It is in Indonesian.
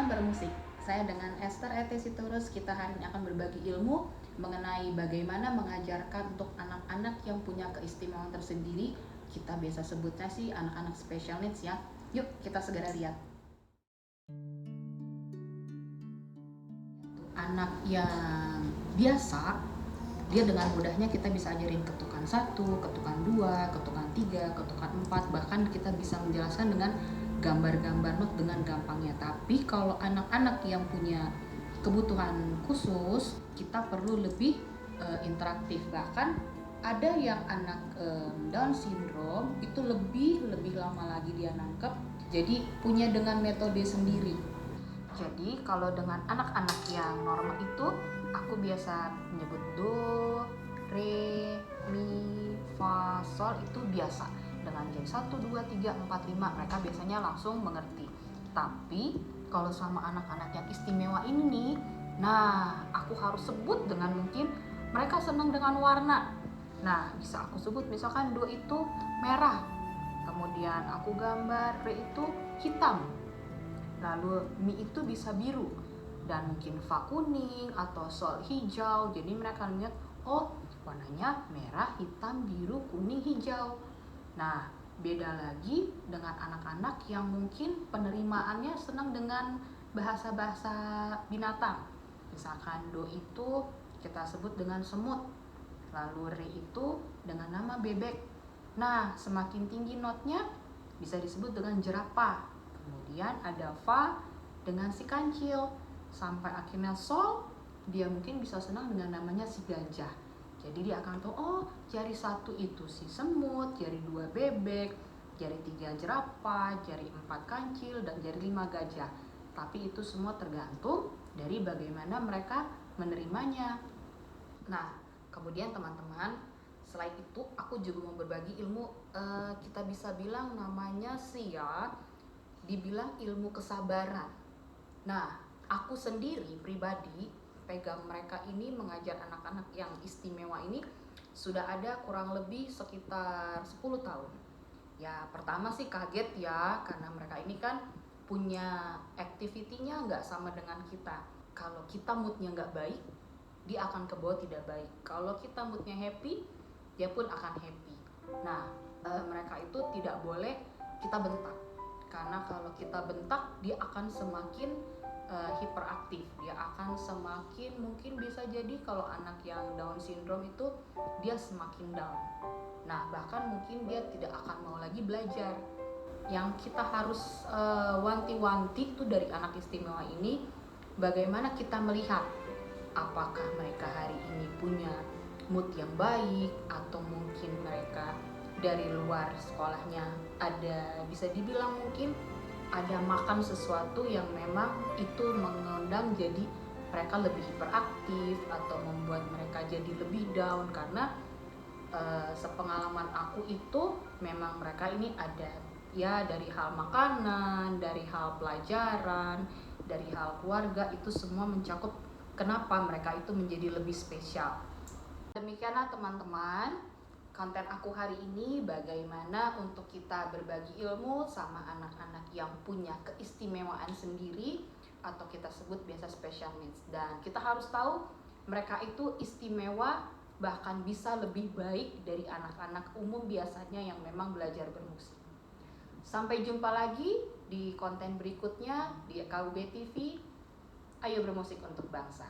Salam bermusik. Saya dengan Esther E.T. Sitorus, kita hari ini akan berbagi ilmu mengenai bagaimana mengajarkan untuk anak-anak yang punya keistimewaan tersendiri. Kita biasa sebutnya sih anak-anak special needs ya. Yuk kita segera lihat. Anak yang biasa, dia dengan mudahnya kita bisa ajarin ketukan 1, ketukan 2, ketukan 3, ketukan 4, bahkan kita bisa menjelaskan dengan gambar-gambar not dengan gampangnya. Tapi kalau anak-anak yang punya kebutuhan khusus, kita perlu lebih interaktif. Bahkan ada yang anak Down syndrome itu lebih lama lagi dia nangkep, jadi punya dengan metode sendiri. Jadi kalau dengan anak-anak yang normal itu aku biasa menyebut do, re, mi, fa, sol itu biasa. Dengan jari 1, 2, 3, 4, 5 mereka biasanya langsung mengerti. Tapi kalau sama anak-anak yang istimewa ini nih, nah aku harus sebut dengan mungkin mereka senang dengan warna. Nah bisa aku sebut misalkan do itu merah, kemudian aku gambar re itu hitam, lalu mi itu bisa biru, dan mungkin fa kuning atau sol hijau. Jadi mereka lihat, oh warnanya merah, hitam, biru, kuning, hijau. Nah beda lagi dengan anak-anak yang mungkin penerimaannya senang dengan bahasa-bahasa binatang. Misalkan do itu kita sebut dengan semut, lalu re itu dengan nama bebek. Nah semakin tinggi notnya bisa disebut dengan jerapah. Kemudian ada fa dengan si kancil, sampai akhirnya sol, dia mungkin bisa senang dengan namanya si gajah. Jadi dia akan tahu, oh jari 1 itu si semut, jari 2 bebek, jari 3 jerapah, jari 4 kancil, dan jari 5 gajah. Tapi itu semua tergantung dari bagaimana mereka menerimanya. Nah kemudian teman-teman, selain itu aku juga mau berbagi ilmu, kita bisa bilang namanya sih ya, dibilang ilmu kesabaran. Nah, aku sendiri pribadi pegang mereka ini, mengajar anak-anak yang istimewa ini sudah ada kurang lebih sekitar 10 tahun. Ya, pertama sih kaget ya, karena mereka ini kan punya activity-nya nggak sama dengan kita. Kalau kita moodnya nggak baik, dia akan ke bawah tidak baik. Kalau kita moodnya happy, dia pun akan happy. Nah, mereka itu tidak boleh kita bentak, karena kalau kita bentak dia akan semakin hiperaktif, dia akan semakin mungkin bisa jadi kalau anak yang Down syndrome itu dia semakin down. Nah bahkan mungkin dia tidak akan mau lagi belajar. Yang kita harus wanti-wanti itu dari anak istimewa ini, bagaimana kita melihat apakah mereka hari ini punya mood yang baik, atau mungkin mereka dari luar sekolahnya ada, bisa dibilang mungkin ada makan sesuatu yang memang itu mengundang jadi mereka lebih hiperaktif atau membuat mereka jadi lebih down. Karena sepengalaman aku itu memang mereka ini ada ya, dari hal makanan, dari hal pelajaran, dari hal keluarga, itu semua mencakup kenapa mereka itu menjadi lebih spesial. Demikianlah teman-teman konten aku hari ini, bagaimana untuk kita berbagi ilmu sama anak-anak yang punya keistimewaan sendiri, atau kita sebut biasa special needs. Dan kita harus tahu mereka itu istimewa, bahkan bisa lebih baik dari anak-anak umum biasanya yang memang belajar bermusik. Sampai jumpa lagi di konten berikutnya di KUB TV. Ayo bermusik untuk bangsa.